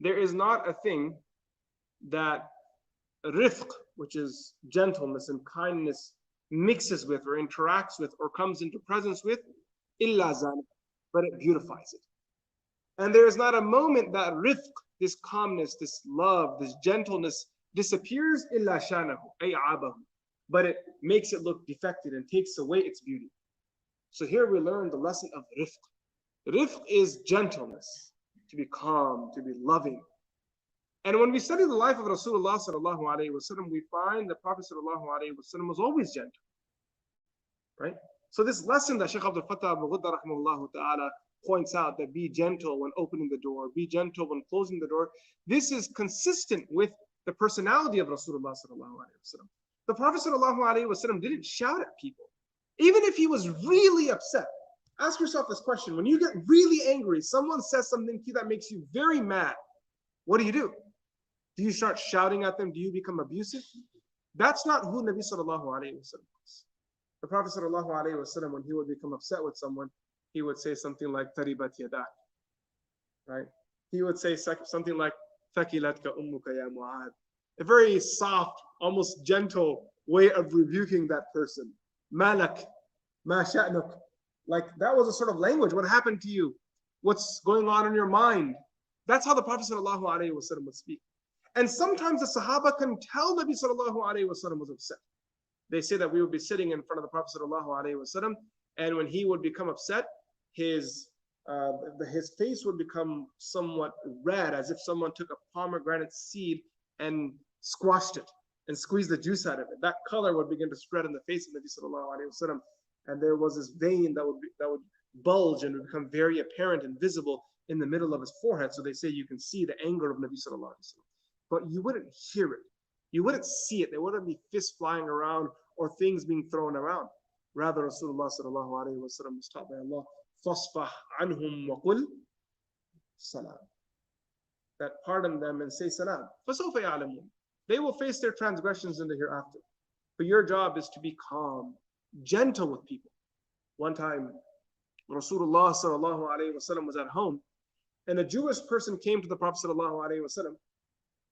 There is not a thing that rifq, which is gentleness and kindness, mixes with or interacts with or comes into presence with, illa zana, but it beautifies it. And there is not a moment that rifq, this calmness, this love, this gentleness disappears, illa shanahu, ay abahu, but it makes it look defective and takes away its beauty. So here we learn the lesson of rifq. Rifq is gentleness, to be calm, to be loving. And when we study the life of Rasulullah sallallahu alaihi wasallam, we find the Prophet sallallahu alaihi wasallam was always gentle, right? So this lesson that Shaykh Abdul Fattah Ghuddah rahimahullah ta'ala points out, that be gentle when opening the door, be gentle when closing the door, this is consistent with the personality of Rasulullah sallallahu alaihi wasallam. The Prophet sallallahu alaihi wasallam didn't shout at people, even if he was really upset. Ask yourself this question: when you get really angry, someone says something to you that makes you very mad, what do? Do you start shouting at them? Do you become abusive? That's not who Nabi sallallahu alaihi wasallam was. The Prophet sallallahu alaihi wasallam, when he would become upset with someone, he would say something like "Taribat yadak," right? He would say something like "Thakilatka ummuka ya Mu'ad," a very soft, almost gentle way of rebuking that person. Malak, ma sha'nuk. Like that was a sort of language. What happened to you? What's going on in your mind? That's how the Prophet sallallahu alaihi wasallam would speak. And sometimes the Sahaba can tell Nabi sallallahu alaihi wasallam was upset. They say that we would be sitting in front of the Prophet sallallahu alaihi wasallam, and when he would become upset, his face would become somewhat red, as if someone took a pomegranate seed and squashed it and squeezed the juice out of it. That color would begin to spread in the face of Nabi sallallahu alaihi wasallam, and there was this vein that would bulge and would become very apparent and visible in the middle of his forehead. So they say you can see the anger of Nabi sallallahu alaihi wasallam, but you wouldn't hear it, you wouldn't see it. There wouldn't be fists flying around or things being thrown around. Rather, Rasulullah sallallahu alaihi wasallam was taught by Allah, "Fasfah anhum wa qul salam." That pardon them and say salam. فَسَوْفَ يَعْلَمُونَ. They will face their transgressions in the hereafter. But your job is to be calm, gentle with people. One time, Rasulullah sallallahu alaihi wasallam was at home, and a Jewish person came to the Prophet sallallahu alaihi wasallam,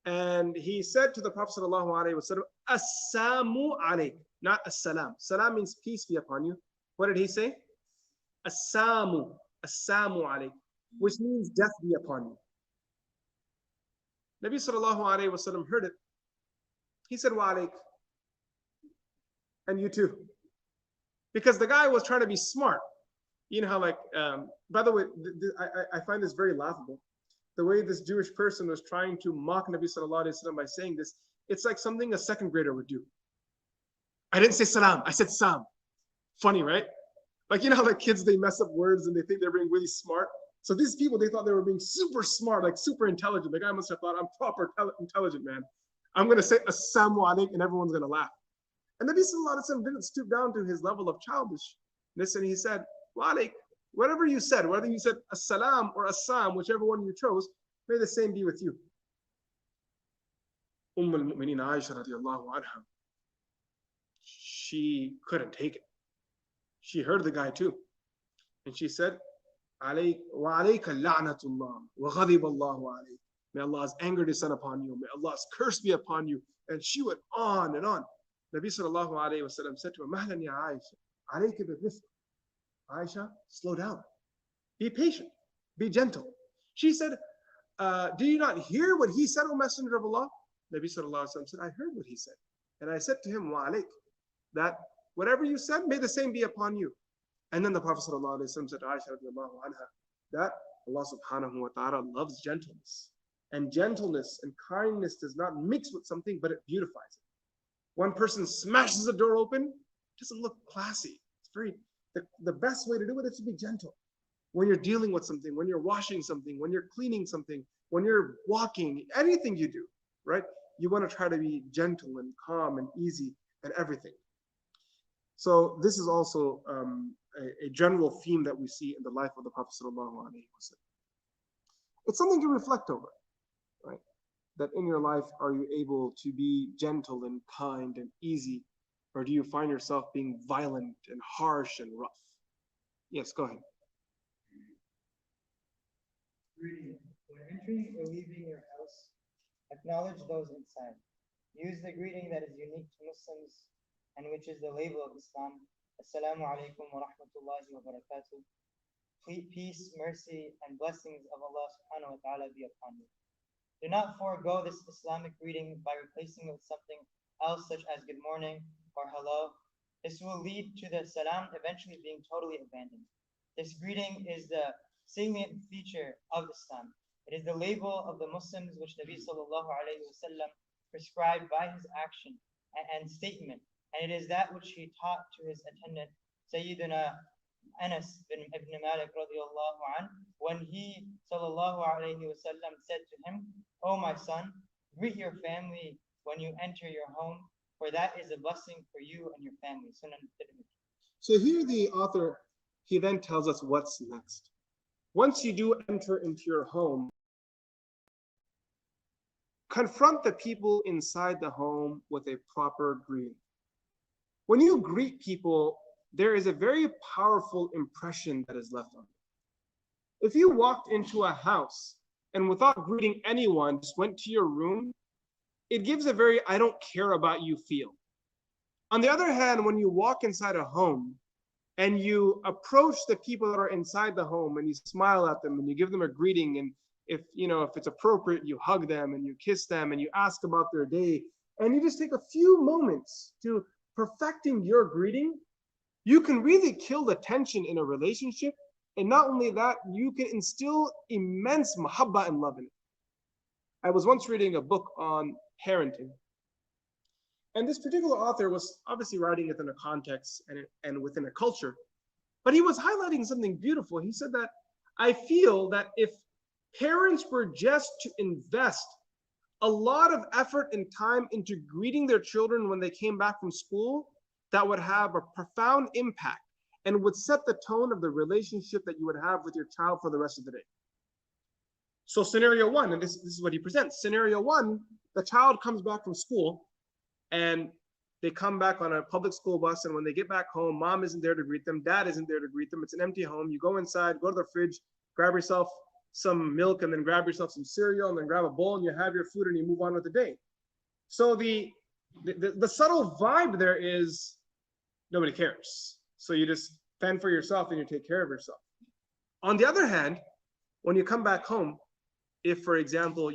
and he said to the Prophet sallallahu alaihi wasallam, "Assalamu alayk," not as-salam. Salam means peace be upon you. What did he say? Assamu alayk, which means death be upon you. Nabi sallallahu alaihi wasallam heard it. He said, "Wa alayk," and you too, because the guy was trying to be smart. You know how, like, by the way, I find this very laughable. The way this Jewish person was trying to mock Nabi sallallahu alaihi wasallam by saying this, it's like something a second grader would do. I didn't say salam, I said sam. Funny, right? Like, you know how like kids, they mess up words and they think they're being really smart. So these people, they thought they were being super smart, like super intelligent. The guy must have thought, I'm proper intelligent, man. I'm going to say assalamu alaikum and everyone's going to laugh. And Nabi sallallahu alaihi wasallam didn't stoop down to his level of childishness, and he said, wa alaik, whatever you said, whether you said assalam or assam, whichever one you chose, may the same be with you. al-Mu'mineen Aisha radiallahu anha, she couldn't take it. She heard the guy too. And she said, "Alayk wa alayka la'natullah wa ghadib Allahu alayk." May Allah's anger descend upon you. May Allah's curse be upon you. And she went on and on. Nabi sallallahu alayhi wa sallam said to her, "Mahlan ya Aisha, alayka bi-rifq." Aisha, slow down. Be patient. Be gentle. She said, "Do you not hear what he said, O Messenger of Allah?" Nabi sallallahu alayhi wa sallam said, "I heard what he said. And I said to him, wa alayk, that whatever you said, may the same be upon you." And then the Prophet sallallahu alayhi wa sallam said to Aisha radiallahu anha, that Allah subhanahu wa ta'ala loves gentleness. And gentleness and kindness does not mix with something, but it beautifies it. One person smashes the door open, it doesn't look classy. It's very, the best way to do it is to be gentle. When you're dealing with something, when you're washing something, when you're cleaning something, when you're walking, anything you do, right? You want to try to be gentle and calm and easy and everything. So this is also a general theme that we see in the life of the Prophet sallallahu alaihi wasallam. It's something to reflect over, right? That in your life, are you able to be gentle and kind and easy, or do you find yourself being violent and harsh and rough? Yes, go ahead. Reading, when entering or leaving your house, acknowledge those inside. Use the greeting that is unique to Muslims and which is the label of Islam. Assalamu alaikum wa rahmatullahi wa barakatuh. Peace, mercy, and blessings of Allah subhanahu wa ta'ala be upon you. Do not forego this Islamic greeting by replacing it with something else such as good morning or hello. This will lead to the salam eventually being totally abandoned. This greeting is the salient feature of Islam. It is the label of the Muslims which Nabi sallallahu alayhi wa sallam prescribed by his action and statement. And it is that which he taught to his attendant, Sayyidina Anas ibn Malik radiallahu an, when he sallallahu alayhi wa sallam said to him, "O my son, greet your family when you enter your home, for that is a blessing for you and your family." Sunnah. So here the author, he then tells us what's next. Once you do enter into your home, confront the people inside the home with a proper greeting. When you greet people, there is a very powerful impression that is left on you. If you walked into a house and without greeting anyone just went to your room, it gives a very I don't care about you feel. On the other hand, when you walk inside a home and you approach the people that are inside the home and you smile at them and you give them a greeting, and if it's appropriate, you hug them and you kiss them and you ask about their day, and you just take a few moments to perfecting your greeting, you can really kill the tension in a relationship. And not only that, you can instill immense mahabbah and love in it. I was once reading a book on parenting, and this particular author was obviously writing it in a context and within a culture, but he was highlighting something beautiful. He said that I feel that if parents were just to invest a lot of effort and time into greeting their children when they came back from school, that would have a profound impact and would set the tone of the relationship that you would have with your child for the rest of the day. So scenario one, and this is what he presents. Scenario one, the child comes back from school and they come back on a public school bus, and when they get back home, mom isn't there to greet them, dad isn't there to greet them. It's an empty home. You go inside, go to the fridge, grab yourself some milk, and then grab yourself some cereal, and then grab a bowl, and you have your food, and you move on with the day. So the subtle vibe there is nobody cares. So you just fend for yourself and you take care of yourself. On the other hand, when you come back home, if, for example,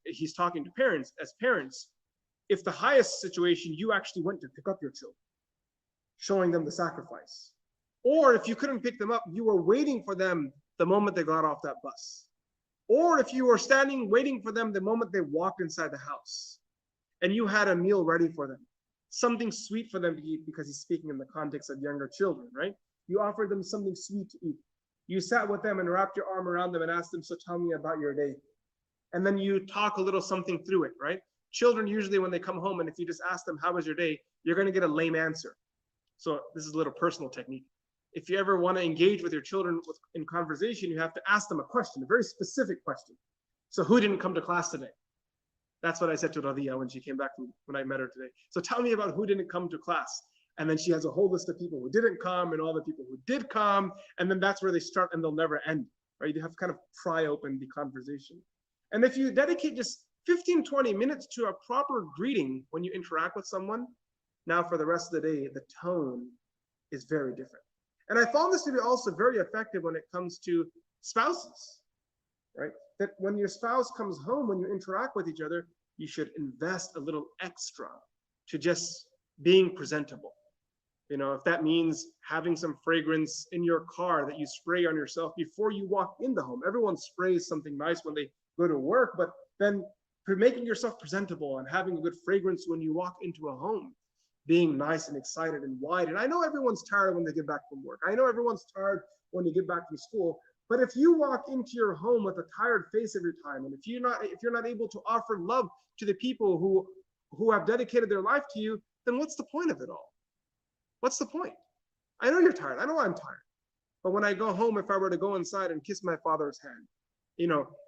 he's talking to parents, as parents, if the highest situation, you actually went to pick up your children, showing them the sacrifice. Or if you couldn't pick them up, you were waiting for them the moment they got off that bus. Or if you were standing waiting for them the moment they walked inside the house, and you had a meal ready for them, something sweet for them to eat, because he's speaking in the context of younger children, right? You offered them something sweet to eat. You sat with them and wrapped your arm around them and asked them, so tell me about your day. And then you talk a little something through it, right? Children usually when they come home, and if you just ask them, how was your day? You're gonna get a lame answer. So this is a little personal technique. If you ever want to engage with your children in conversation, you have to ask them a question, a very specific question. So who didn't come to class today? That's what I said to Radhiya when she came back when I met her today. So tell me about who didn't come to class. And then she has a whole list of people who didn't come and all the people who did come. And then that's where they start, and they'll never end, right? You have to kind of pry open the conversation. And if you dedicate just 15, 20 minutes to a proper greeting when you interact with someone, now for the rest of the day, the tone is very different. And I found this to be also very effective when it comes to spouses, right? That when your spouse comes home, when you interact with each other, you should invest a little extra to just being presentable. If that means having some fragrance in your car that you spray on yourself before you walk in the home. Everyone sprays something nice when they go to work, but then for making yourself presentable and having a good fragrance when you walk into a home, being nice and excited and wide. And I know everyone's tired when they get back from work. I know everyone's tired when you get back from school. But if you walk into your home with a tired face every time, and if you're not able to offer love to the people who have dedicated their life to you, then what's the point of it all? What's the point? I know you're tired. I know I'm tired. But when I go home, if I were to go inside and kiss my father's hand,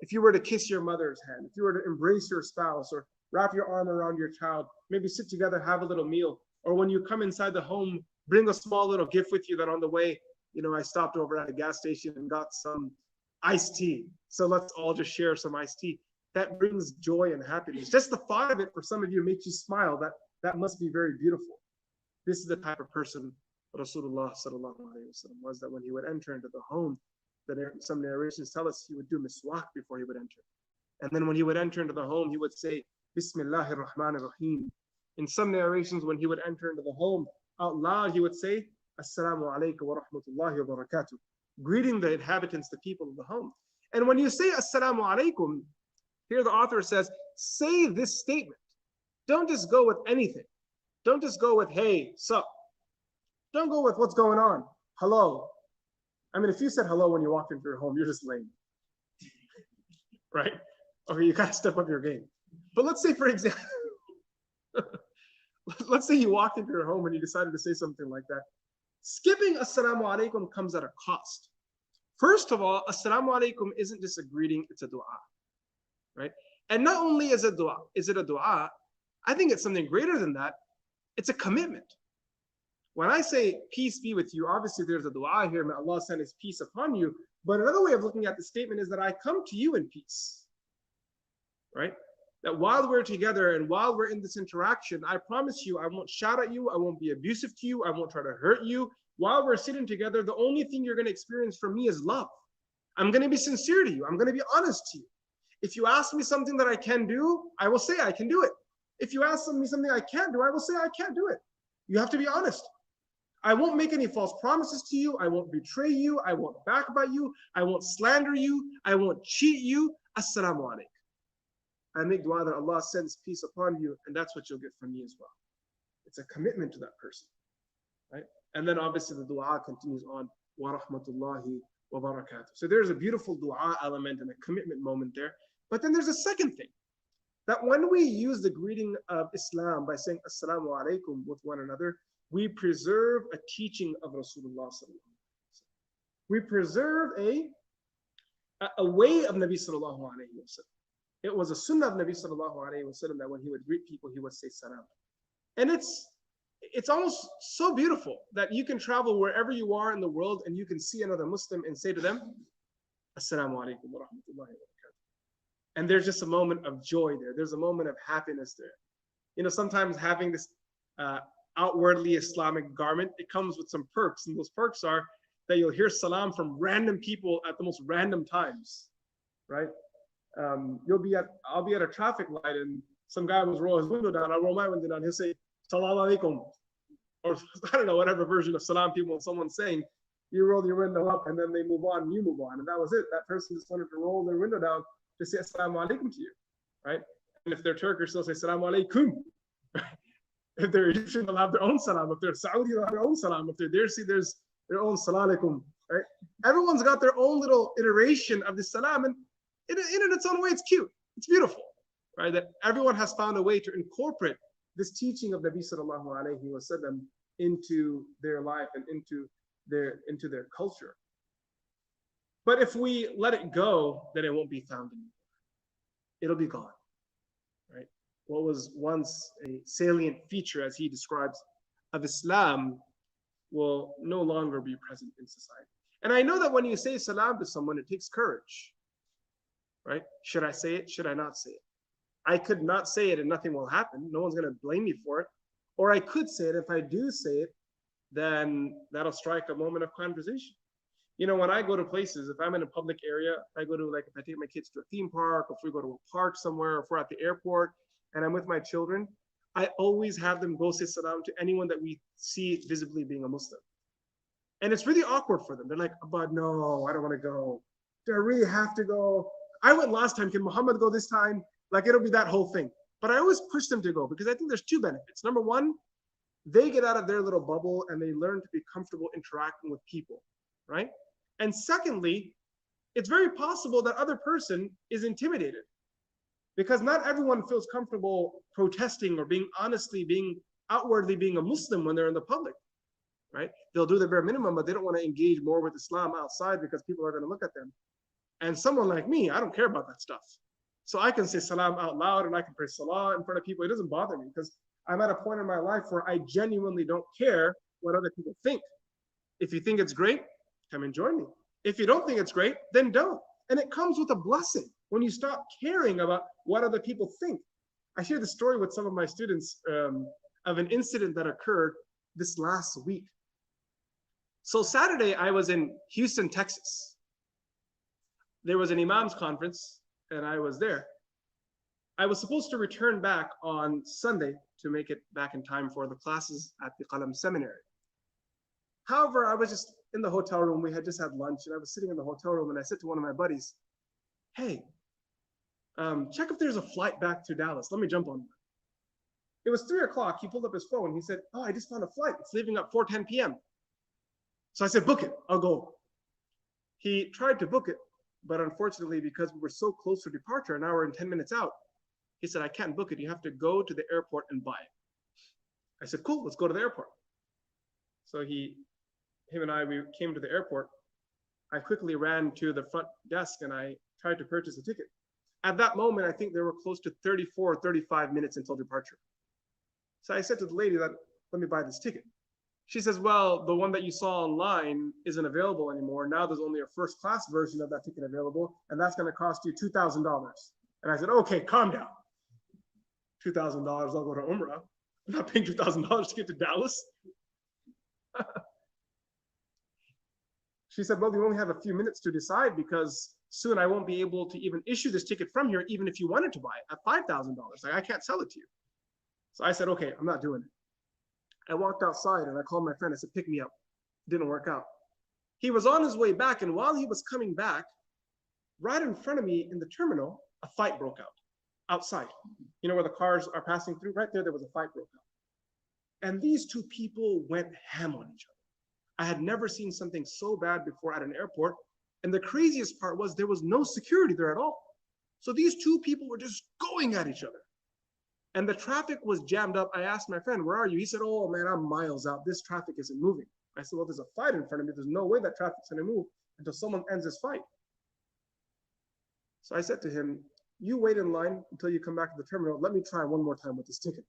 if you were to kiss your mother's hand, if you were to embrace your spouse or wrap your arm around your child, maybe sit together, have a little meal, or when you come inside the home, bring a small little gift with you that on the way, I stopped over at a gas station and got some iced tea. So let's all just share some iced tea. That brings joy and happiness. Just the thought of it for some of you makes you smile. That must be very beautiful. This is the type of person Rasulullah sallallahu alaihi wasallam was, that when he would enter into the home, that some narrations tell us he would do miswak before he would enter. And then when he would enter into the home, he would say, Bismillahir Rahmanir Rahim. In some narrations, when he would enter into the home out loud, he would say, Assalamu alaikum wa rahmatullahi wa barakatuh, greeting the inhabitants, the people of the home. And when you say Assalamu alaikum, here the author says, say this statement. Don't just go with anything. Don't just go with, hey, sup. Don't go with what's going on. Hello. I mean, if you said hello when you walked into your home, you're just lame. Right? Okay, you gotta step up your game. But let's say, for example, let's say you walked into your home and you decided to say something like that. Skipping Assalamu alaikum comes at a cost. First of all, Assalamu alaikum isn't just a greeting, it's a dua. Right? And not only is it a dua, I think it's something greater than that. It's a commitment. When I say peace be with you, obviously there's a dua here, may Allah send his peace upon you. But another way of looking at the statement is that I come to you in peace. Right? That while we're together and while we're in this interaction, I promise you, I won't shout at you, I won't be abusive to you, I won't try to hurt you. While we're sitting together, the only thing you're going to experience from me is love. I'm going to be sincere to you. I'm going to be honest to you. If you ask me something that I can do, I will say I can do it. If you ask me something I can't do, I will say I can't do it. You have to be honest. I won't make any false promises to you. I won't betray you. I won't backbite you. I won't slander you. I won't cheat you. Assalamu alaikum. I make dua that Allah sends peace upon you, and that's what you'll get from me as well. It's a commitment to that person. Right? And then obviously the dua continues on, wa rahmatullahi wa barakatuh. So there's a beautiful dua element and a commitment moment there. But then there's a second thing, that when we use the greeting of Islam by saying Assalamu alaikum with one another, we preserve a teaching of Rasulullah sallallahu alaihi wasallam. We preserve a way of Nabi sallallahu alaihi wasallam. It was a sunnah of Nabi sallallahu alaihi wasallam that when he would greet people, he would say salam. And it's almost so beautiful that you can travel wherever you are in the world and you can see another Muslim and say to them, Assalamu alaikum wa rahmatullahi wa barakatuh. And there's just a moment of joy there. There's a moment of happiness there. You know, sometimes having this outwardly Islamic garment, it comes with some perks. And those perks are that you'll hear salam from random people at the most random times, right? I'll be at a traffic light and some guy was rolling his window down. I'll roll my window down. He'll say, Salam alaikum. Or I don't know, whatever version of salam people, someone's saying, you roll your window up and then they move on, you move on. And that was it. That person just wanted to roll their window down to say assalamu alaikum to you, right? And if they're Turkish, they'll say assalamu alaikum. If they're Egyptian, they'll have their own salam. If they're Saudi, they'll have their own salam. If they're Dersi, there's their own salam alaikum, right? Everyone's got their own little iteration of the salam, and in its own way, it's cute. It's beautiful, right? That everyone has found a way to incorporate this teaching of Nabi sallallahu alaihi wasallam into their life and into their culture. But if we let it go, then it won't be found anymore. It'll be gone, right? What was once a salient feature, as he describes, of Islam will no longer be present in society. And I know that when you say salam to someone, it takes courage, right? Should I say it? Should I not say it? I could not say it and nothing will happen. No one's going to blame me for it. Or I could say it. If I do say it, then that'll strike a moment of conversation. You know, when I go to places, if I'm in a public area, I go to, like, if I take my kids to a theme park, or if we go to a park somewhere, or if we're at the airport and I'm with my children, I always have them go say salam to anyone that we see visibly being a Muslim. And it's really awkward for them. They're like, but no, I don't want to go. Do I really have to go? I went last time. Can Muhammad go this time? Like, it'll be that whole thing. But I always push them to go because I think there's two benefits. Number one, they get out of their little bubble and they learn to be comfortable interacting with people, right? And secondly, it's very possible that other person is intimidated because not everyone feels comfortable protesting or being outwardly being a Muslim when they're in the public, right? They'll do the bare minimum, but they don't want to engage more with Islam outside because people are going to look at them. And someone like me, I don't care about that stuff. So I can say salam out loud and I can pray salah in front of people. It doesn't bother me because I'm at a point in my life where I genuinely don't care what other people think. If you think it's great, come and join me. If you don't think it's great, then don't. And it comes with a blessing when you stop caring about what other people think. I share the story with some of my students of an incident that occurred this last week. So Saturday, I was in Houston, Texas. There was an imam's conference, and I was there. I was supposed to return back on Sunday to make it back in time for the classes at the Qalam seminary. However, I was just in the hotel room. We had just had lunch, and I was sitting in the hotel room, and I said to one of my buddies, hey, check if there's a flight back to Dallas. Let me jump on one. It was 3 o'clock. He pulled up his phone. He said, oh, I just found a flight. It's leaving at 4:10 p.m. So I said, book it. I'll go. He tried to book it, but unfortunately, because we were so close to departure, an hour and 10 minutes out, he said, I can't book it. You have to go to the airport and buy it. I said, cool, let's go to the airport. So him and I, we came to the airport. I quickly ran to the front desk and I tried to purchase a ticket. At that moment, I think there were close to 34 or 35 minutes until departure. So I said to the lady that, let me buy this ticket. She says, well, the one that you saw online isn't available anymore. Now there's only a first class version of that ticket available, and that's going to cost you $2,000. And I said, okay, calm down. $2,000, I'll go to Umrah. I'm not paying $2,000 to get to Dallas. She said, well, we only have a few minutes to decide because soon I won't be able to even issue this ticket from here, even if you wanted to buy it at $5,000. Like, I can't sell it to you. So I said, okay, I'm not doing it. I walked outside and I called my friend. I said, pick me up. It didn't work out. He was on his way back, and while he was coming back, right in front of me in the terminal, a fight broke out outside. You know where the cars are passing through? Right there was a fight broke out. And these two people went ham on each other. I had never seen something so bad before at an airport. And the craziest part was there was no security there at all. So these two people were just going at each other. And the traffic was jammed up. I asked my friend, where are you? He said, oh man, I'm miles out. This traffic isn't moving. I said, well, there's a fight in front of me. There's no way that traffic's gonna move until someone ends this fight. So I said to him, you wait in line until you come back to the terminal. Let me try one more time with this ticket.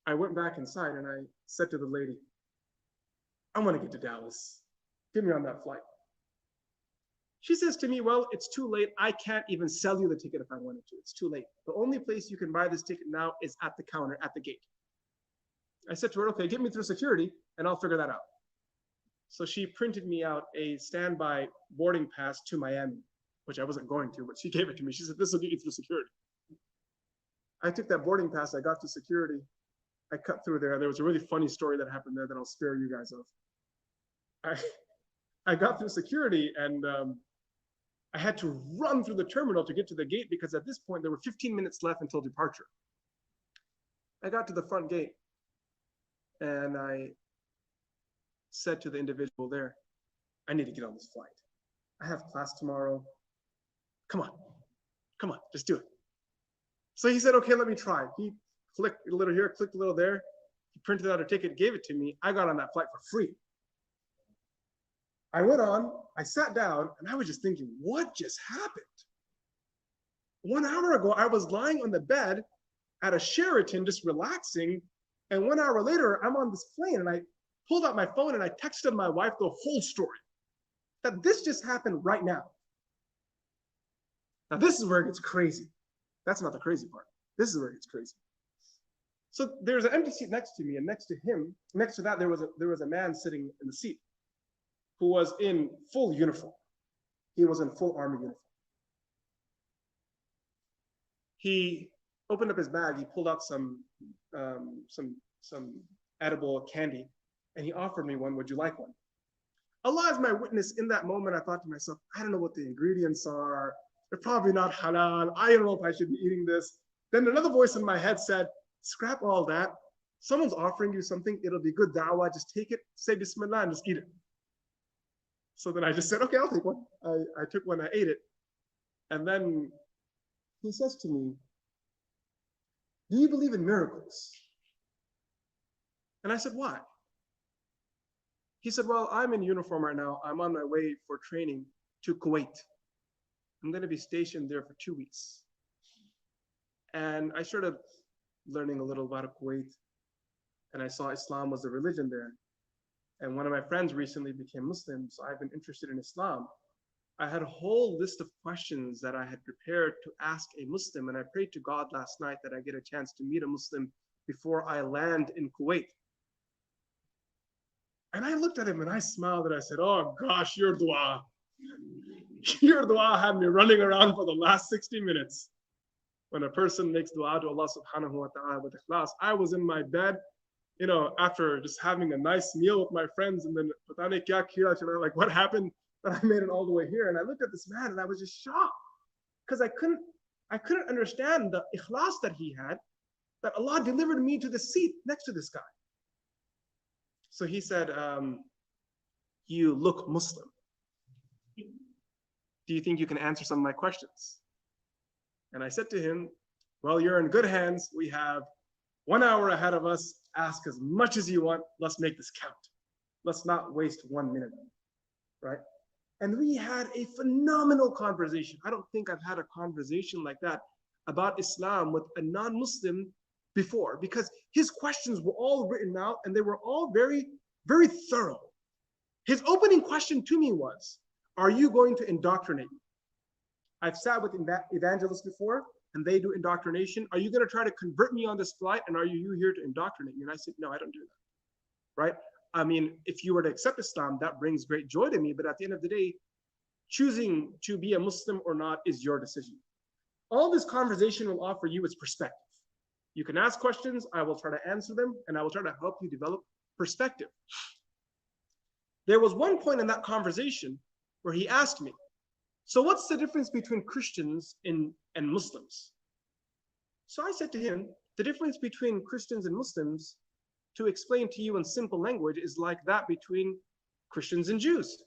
I went back inside and I said to the lady, I want to get to Dallas. Get me on that flight. She says to me, well, it's too late. I can't even sell you the ticket if I wanted to. It's too late. The only place you can buy this ticket now is at the counter, at the gate. I said to her, okay, get me through security and I'll figure that out. So she printed me out a standby boarding pass to Miami, which I wasn't going to, but she gave it to me. She said, this will get you through security. I took that boarding pass. I got to security. I cut through there. There was a really funny story that happened there that I'll spare you guys of. I got through security and I had to run through the terminal to get to the gate because at this point there were 15 minutes left until departure. I got to the front gate and I said to the individual there, I need to get on this flight. I have class tomorrow. Come on, just do it. So he said, okay, let me try. He clicked a little here, clicked a little there. He printed out a ticket, gave it to me. I got on that flight for free. I went on, I sat down, and I was just thinking, what just happened? 1 hour ago, I was lying on the bed at a Sheraton, just relaxing. And 1 hour later, I'm on this plane and I pulled out my phone and I texted my wife the whole story. That this just happened right now. Now, this is where it gets crazy. That's not the crazy part. This is where it gets crazy. So there's an empty seat next to me, and next to him, next to that, there was a man sitting in the seat who was in full uniform. He was in full army uniform. He opened up his bag. He pulled out some edible candy, and he offered me one. Would you like one? Allah is my witness. In that moment, I thought to myself, I don't know what the ingredients are. They're probably not halal. I don't know if I should be eating this. Then another voice in my head said, scrap all that. Someone's offering you something. It'll be good da'wah. Just take it, say Bismillah, and just eat it. So then I just said, okay, I'll take one. I took one, I ate it. And then he says to me, do you believe in miracles? And I said, why? He said, well, I'm in uniform right now. I'm on my way for training to Kuwait. I'm going to be stationed there for 2 weeks. And I started learning a little about Kuwait. And I saw Islam was a religion there. And one of my friends recently became Muslim, so I've been interested in Islam. I had a whole list of questions that I had prepared to ask a Muslim, and I prayed to God last night that I get a chance to meet a Muslim before I land in Kuwait. And I looked at him and I smiled and I said, oh gosh, your dua. Your dua had me running around for the last 60 minutes. When a person makes dua to Allah subhanahu wa ta'ala with ikhlas, I was in my bed, you know, after just having a nice meal with my friends, and then like, what happened that I made it all the way here? And I looked at this man and I was just shocked because I couldn't understand the ikhlas that he had, that Allah delivered me to the seat next to this guy. So he said, you look Muslim. Do you think you can answer some of my questions? And I said to him, well, you're in good hands. We have 1 hour ahead of us. Ask as much as you want. Let's make this count. Let's not waste 1 minute, right? And we had a phenomenal conversation. I don't think I've had a conversation like that about Islam with a non-Muslim before, because his questions were all written out and they were all very, very thorough. His opening question to me was, are you going to indoctrinate me? I've sat with evangelists before and they do indoctrination. Are you going to try to convert me on this flight, and are you here to indoctrinate me? And I said, no, I don't do that, right? I mean, if you were to accept Islam, that brings great joy to me, but at the end of the day, choosing to be a Muslim or not is your decision. All this conversation will offer you is perspective. You can ask questions, I will try to answer them, and I will try to help you develop perspective. There was one point in that conversation where he asked me, so what's the difference between Christians and Muslims? So I said to him, the difference between Christians and Muslims, to explain to you in simple language, is like that between Christians and Jews.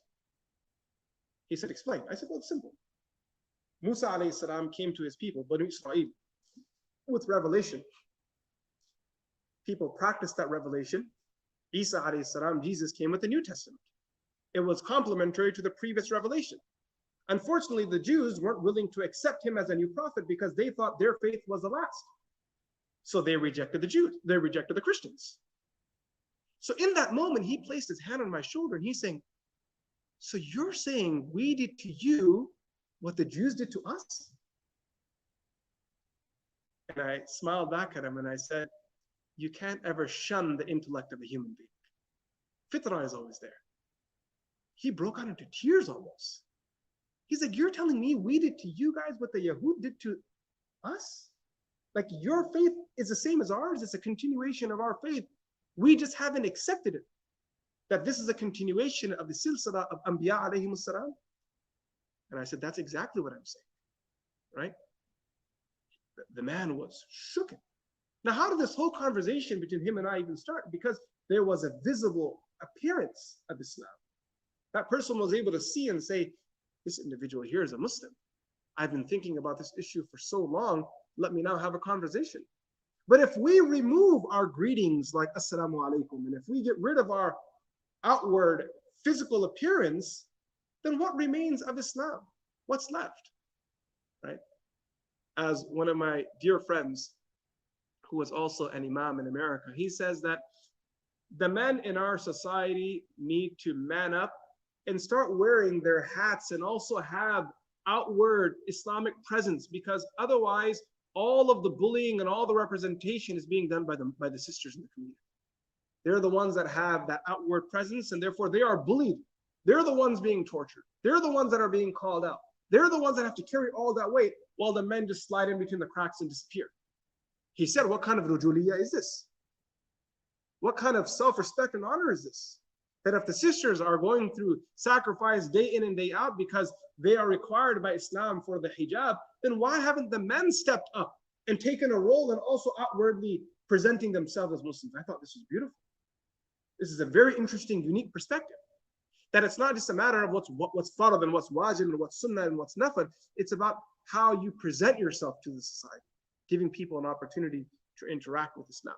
He said, explain. I said, well, it's simple. Musa alayhi salam came to his people, Banu Israel, with revelation. People practiced that revelation. Isa alayhi salam, Jesus, came with the New Testament. It was complementary to the previous revelation. Unfortunately, the Jews weren't willing to accept him as a new prophet because they thought their faith was the last. So they rejected the Jews. They rejected the Christians. So in that moment, he placed his hand on my shoulder and he's saying, so you're saying we did to you what the Jews did to us? And I smiled back at him and I said, you can't ever shun the intellect of a human being. Fitrah is always there. He broke out into tears almost. He's like, you're telling me we did to you guys what the Yahud did to us? Like, your faith is the same as ours. It's a continuation of our faith. We just haven't accepted it. That this is a continuation of the silsila of Anbiya alayhimus salam. And I said, that's exactly what I'm saying, right? The man was shooken. Now, how did this whole conversation between him and I even start? Because there was a visible appearance of Islam. That person was able to see and say, this individual here is a Muslim. I've been thinking about this issue for so long. Let me now have a conversation. But if we remove our greetings like Assalamu alaikum, and if we get rid of our outward physical appearance, then what remains of Islam? What's left, right? As one of my dear friends, who was also an imam in America, he says that the men in our society need to man up and start wearing their hats and also have outward Islamic presence, because otherwise all of the bullying and all the representation is being done by the sisters in the community. They're the ones that have that outward presence, and therefore they are bullied. They're the ones being tortured. They're the ones that are being called out. They're the ones that have to carry all that weight while the men just slide in between the cracks and disappear. He said, what kind of rujuliya is this? What kind of self-respect and honor is this? That if the sisters are going through sacrifice day in and day out because they are required by Islam for the hijab, then why haven't the men stepped up and taken a role and also outwardly presenting themselves as Muslims? I thought this was beautiful. This is a very interesting, unique perspective. That it's not just a matter of what's farad and what's wajib and what's sunnah and what's nafil. It's about how you present yourself to the society, giving people an opportunity to interact with Islam.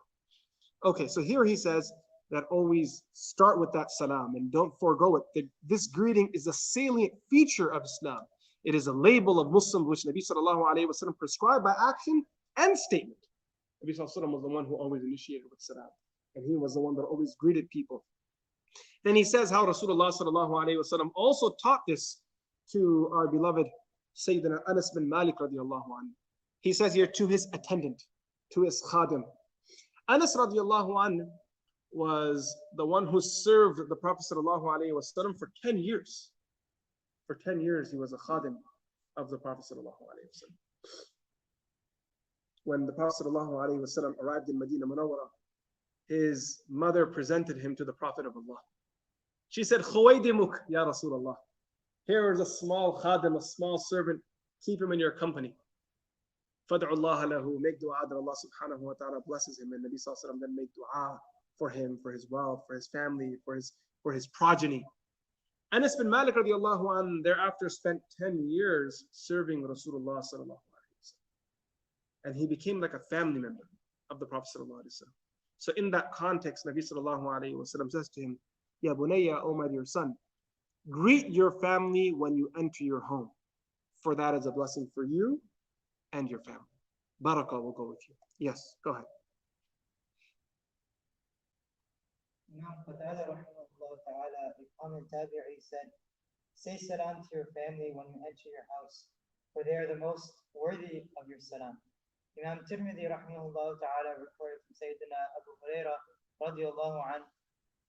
Okay, so here he says that always start with that salam and don't forego it. This greeting is a salient feature of Islam. It is a label of Muslims which Nabi sallallahu alayhi wa sallam prescribed by action and statement. Nabi sallallahu alayhi wa sallam was the one who always initiated with salam, and he was the one that always greeted people. Then he says how Rasulullah sallallahu alayhi wa sallam also taught this to our beloved Sayyidina Anas bin Malik radiallahu anhu. He says here to his attendant, to his khadim. Anas radiallahu anhu was the one who served the Prophet sallallahu alaihi wasallam for 10 years. For 10 years, he was a khadim of the Prophet sallallahu alaihi wasallam. When the Prophet sallallahu alaihi wasallam arrived in Medina Munawwara, his mother presented him to the Prophet of Allah. She said, "Khuwaydimuk, ya Rasulullah. Here is a small khadim, a small servant. Keep him in your company. Fad'u Allah lahu, make dua that Allah subhanahu wa ta'ala blesses him." And Nabi sallallahu alaihi wasallam then make dua for him, for his wealth, for his family, for his progeny. Anas bin Malik radiallahu anhu thereafter spent 10 years serving Rasulullah sallallahu alaihi wasallam. And he became like a family member of the Prophet sallallahu alaihi wasallam. So in that context, Nabi sallallahu alaihi wasallam says to him, "Ya bunayya, O my dear son, greet your family when you enter your home, for that is a blessing for you and your family." Barakah will go with you. Yes, go ahead. Imam Qatada rahimahullah ta'ala, a common tabi'i, said, "Say salam to your family when you enter your house, for they are the most worthy of your salam." Imam Tirmidhi rahimahullah ta'ala reported from Sayyidina Abu Hurairah radiallahu anhu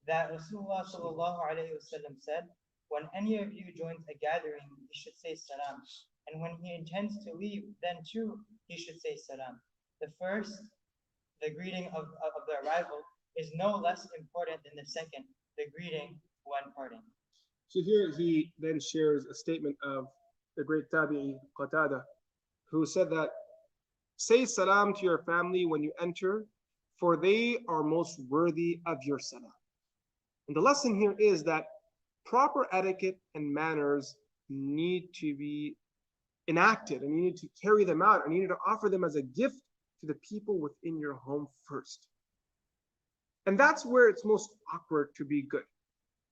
that Rasulullah sallallahu alayhi wasallam said, "When any of you joins a gathering, he should say salam. And when he intends to leave, then too, he should say salam." The first, the greeting of the arrival, is no less important than the second, the greeting when parting. So here he then shares a statement of the great tabi'i Qatada, who said that, "Say salam to your family when you enter, for they are most worthy of your salam." And the lesson here is that proper etiquette and manners need to be enacted, and you need to carry them out, and you need to offer them as a gift to the people within your home first. And that's where it's most awkward to be good,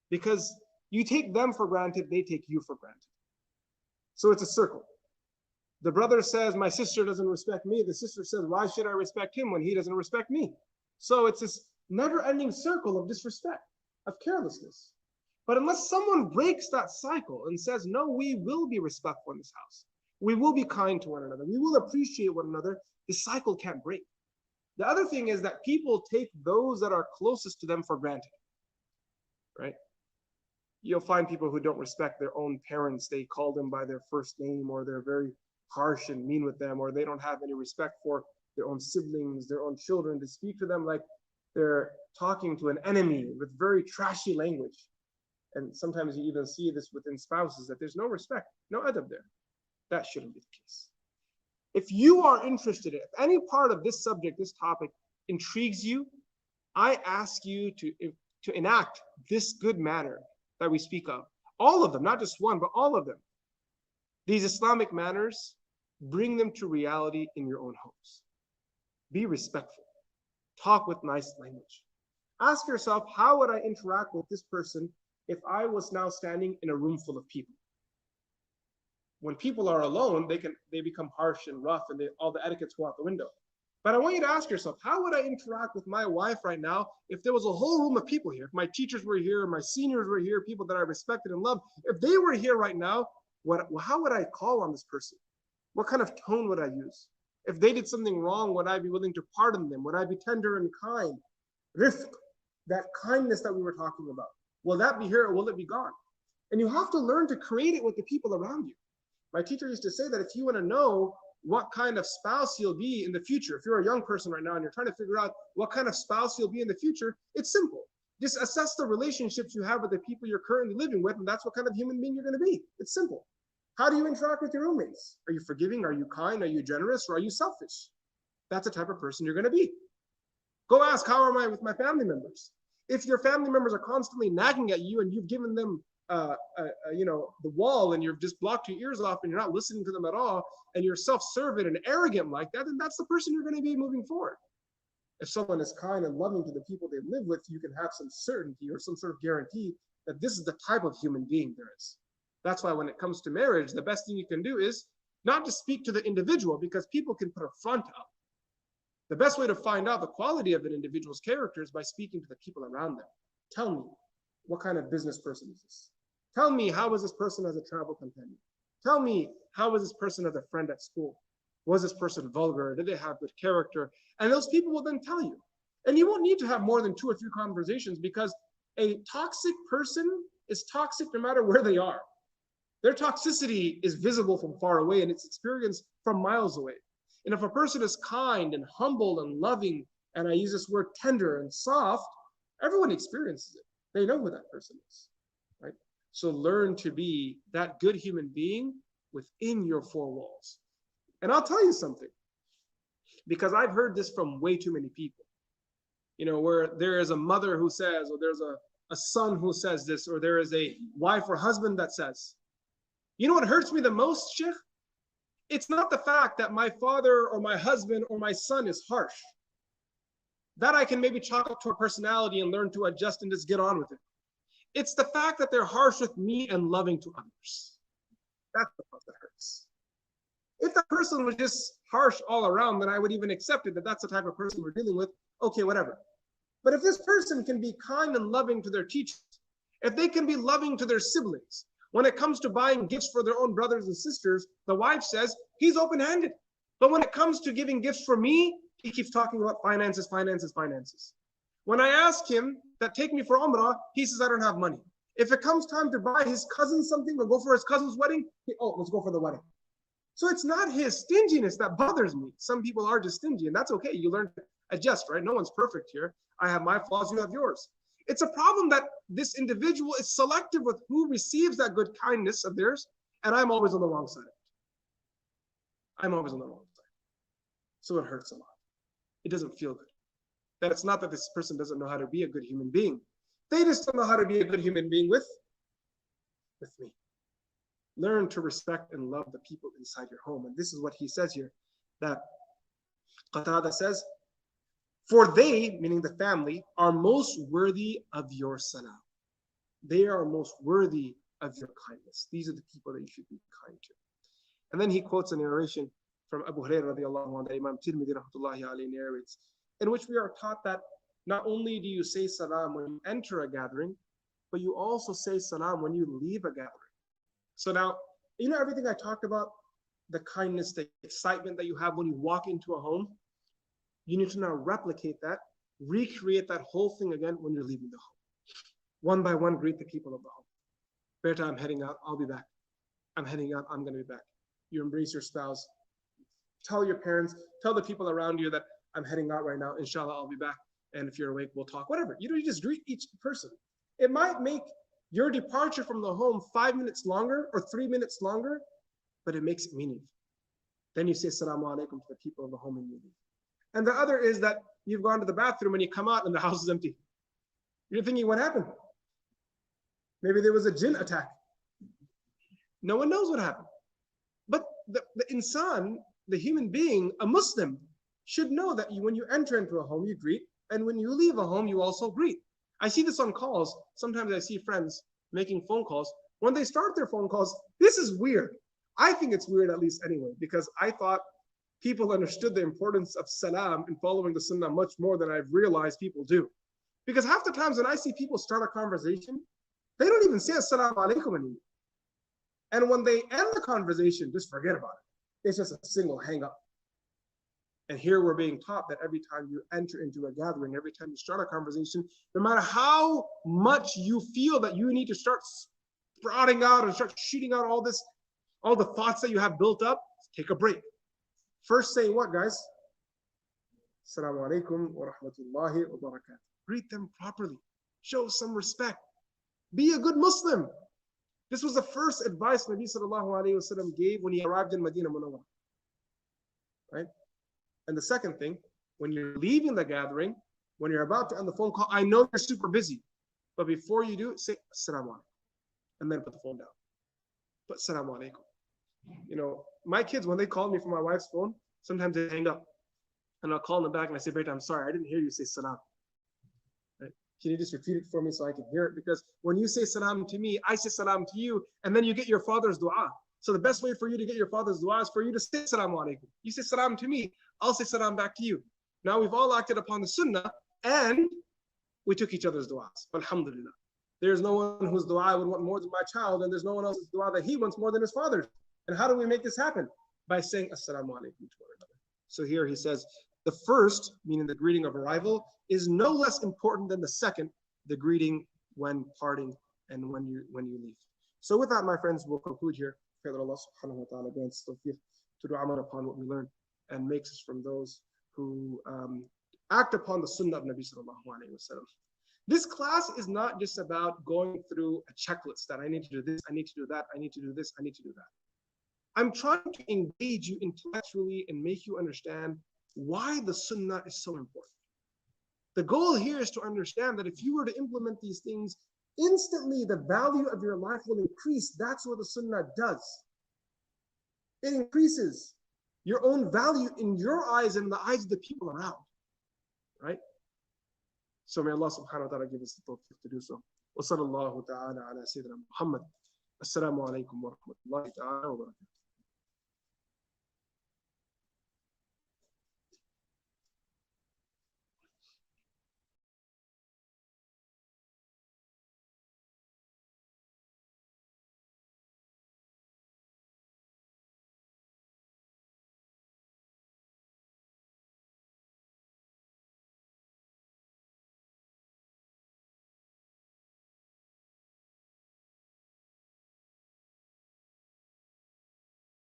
because you take them for granted, they take you for granted. So it's a circle. The brother says, "My sister doesn't respect me." The sister says, "Why should I respect him when he doesn't respect me?" So it's this never-ending circle of disrespect, of carelessness. But unless someone breaks that cycle and says, "No, we will be respectful in this house. We will be kind to one another. We will appreciate one another," the cycle can't break. The other thing is that people take those that are closest to them for granted, right? You'll find people who don't respect their own parents. They call them by their first name, or they're very harsh and mean with them, or they don't have any respect for their own siblings, their own children. They speak to them like they're talking to an enemy with very trashy language. And sometimes you even see this within spouses, that there's no respect, no adab there. That shouldn't be the case. If you are interested in, if any part of this subject, this topic intrigues you, I ask you to enact this good manner that we speak of. All of them, not just one, but all of them. These Islamic manners, bring them to reality in your own homes. Be respectful. Talk with nice language. Ask yourself, how would I interact with this person if I was now standing in a room full of people? When people are alone, they become harsh and rough, and all the etiquettes go out the window. But I want you to ask yourself, how would I interact with my wife right now if there was a whole room of people here? If my teachers were here, my seniors were here, people that I respected and loved, if they were here right now, how would I call on this person? What kind of tone would I use? If they did something wrong, would I be willing to pardon them? Would I be tender and kind? Rifq, that kindness that we were talking about. Will that be here or will it be gone? And you have to learn to create it with the people around you. My teacher used to say that if you want to know what kind of spouse you'll be in the future, if you're a young person right now and you're trying to figure out what kind of spouse you'll be in the future, it's simple. Just assess the relationships you have with the people you're currently living with, and that's what kind of human being you're going to be. It's simple. How do you interact with your roommates? Are you forgiving? Are you kind? Are you generous? Or are you selfish? That's the type of person you're going to be. Go ask, how am I with my family members? If your family members are constantly nagging at you and you've given them the wall, and you've just blocked your ears off and you're not listening to them at all, and you're self-serving and arrogant like that, then that's the person you're going to be moving forward. If someone is kind and loving to the people they live with, you can have some certainty or some sort of guarantee that this is the type of human being there is. That's why when it comes to marriage, the best thing you can do is not to speak to the individual, because people can put a front up. The best way to find out the quality of an individual's character is by speaking to the people around them. Tell me, what kind of business person is this? Tell me, how was this person as a travel companion? Tell me, how was this person as a friend at school? Was this person vulgar? Did they have good character? And those people will then tell you. And you won't need to have more than 2 or 3 conversations, because a toxic person is toxic no matter where they are. Their toxicity is visible from far away, and it's experienced from miles away. And if a person is kind and humble and loving, and I use this word tender and soft, everyone experiences it. They know who that person is, right? So learn to be that good human being within your 4 walls. And I'll tell you something, because I've heard this from way too many people, where there is a mother who says, or there's a son who says this, or there is a wife or husband that says, you know what hurts me the most, Shaykh? It's not the fact that my father or my husband or my son is harsh. That I can maybe chalk up to a personality and learn to adjust and just get on with it. It's the fact that they're harsh with me and loving to others. That's the part that hurts. If that person was just harsh all around, then I would even accept it, that that's the type of person we're dealing with. Okay, whatever. But if this person can be kind and loving to their teachers, if they can be loving to their siblings, when it comes to buying gifts for their own brothers and sisters, the wife says, he's open-handed. But when it comes to giving gifts for me, he keeps talking about finances, finances, finances. When I ask him that take me for Umrah, he says, I don't have money. If it comes time to buy his cousin something or go for his cousin's wedding, let's go for the wedding. So it's not his stinginess that bothers me. Some people are just stingy, and that's okay. You learn to adjust, right? No one's perfect here. I have my flaws, you have yours. It's a problem that this individual is selective with who receives that good kindness of theirs, and I'm always on the wrong side of it. I'm always on the wrong side. So it hurts a lot. It doesn't feel good. That it's not that this person doesn't know how to be a good human being. They just don't know how to be a good human being with me. Learn to respect and love the people inside your home. And this is what he says here, that Qatada says, for they, meaning the family, are most worthy of your salam. They are most worthy of your kindness. These are the people that you should be kind to. And then he quotes a narration from Abu Hurairah radiallahu anhu, that Imam Tirmidhi rahmatullahi alayhi narrates, in which we are taught that not only do you say salam when you enter a gathering, but you also say salam when you leave a gathering. So now, everything I talked about, the kindness, the excitement that you have when you walk into a home, you need to now replicate that, recreate that whole thing again when you're leaving the home. One by one, greet the people of the home. Beta, I'm heading out, I'll be back. I'm heading out, I'm gonna be back. You embrace your spouse. Tell your parents, tell the people around you that I'm heading out right now, inshallah, I'll be back. And if you're awake, we'll talk, whatever. You just greet each person. It might make your departure from the home 5 minutes longer or 3 minutes longer, but it makes it meaningful. Then you say Assalamu alaikum to the people of the home and you leave. And the other is that you've gone to the bathroom and you come out and the house is empty. You're thinking, what happened? Maybe there was a jinn attack. No one knows what happened. But the insan, the human being, a Muslim, should know that when you enter into a home, you greet. And when you leave a home, you also greet. I see this on calls. Sometimes I see friends making phone calls. When they start their phone calls, this is weird. I think it's weird, at least anyway, because I thought people understood the importance of salam and following the sunnah much more than I've realized people do. Because half the times when I see people start a conversation, they don't even say assalamu alaikum anymore. And when they end the conversation, just forget about it. It's just a single hang up. And here we're being taught that every time you enter into a gathering, every time you start a conversation, no matter how much you feel that you need to start sprouting out and start shooting out all the thoughts that you have built up, take a break. First say what, guys? Assalamu alaikum wa rahmatullahi wa barakatuh. Greet them properly. Show some respect. Be a good Muslim. This was the first advice Nabi sallallahu alayhi wasallam gave when he arrived in Medina Munawwara. Right? And the second thing, when you're leaving the gathering, when you're about to end the phone call, I know you're super busy, but before you do it, say assalamu alaikum, and then put the phone down. Put assalamu alaikum. My kids, when they call me from my wife's phone, sometimes they hang up, and I'll call them back and I say, Beta, I'm sorry, I didn't hear you say salam. Right? Can you just repeat it for me so I can hear it? Because when you say salam to me, I say salam to you, and then you get your father's dua. So the best way for you to get your father's dua is for you to say assalamu alaikum. You say salam to me, I'll say salam back to you. Now we've all acted upon the sunnah and we took each other's du'as. Alhamdulillah. There's no one whose dua I would want more than my child, and there's no one else's dua that he wants more than his father's. And how do we make this happen? By saying Assalamu alaikum to one another. So here he says, the first, meaning the greeting of arrival, is no less important than the second, the greeting when parting and when you leave. So with that, my friends, we'll conclude here. Pray that Allah subhanahu wa ta'ala grants tawfiq to do amal upon what we learn and makes us from those who act upon the sunnah of Nabi sallallahu alayhi wa sallam. This class is not just about going through a checklist that I need to do this, I need to do that, I need to do this, I need to do that. I'm trying to engage you intellectually and make you understand why the sunnah is so important. The goal here is to understand that if you were to implement these things, instantly the value of your life will increase. That's what the sunnah does. It increases your own value in your eyes and the eyes of the people around, right? So may Allah subhanahu wa ta'ala give us the tawfiq to do so. Wa sallallahu ta'ala ala Sayyidina Muhammad. Assalamu alaikum wa rahmatullahi ta'ala wa barakatuh.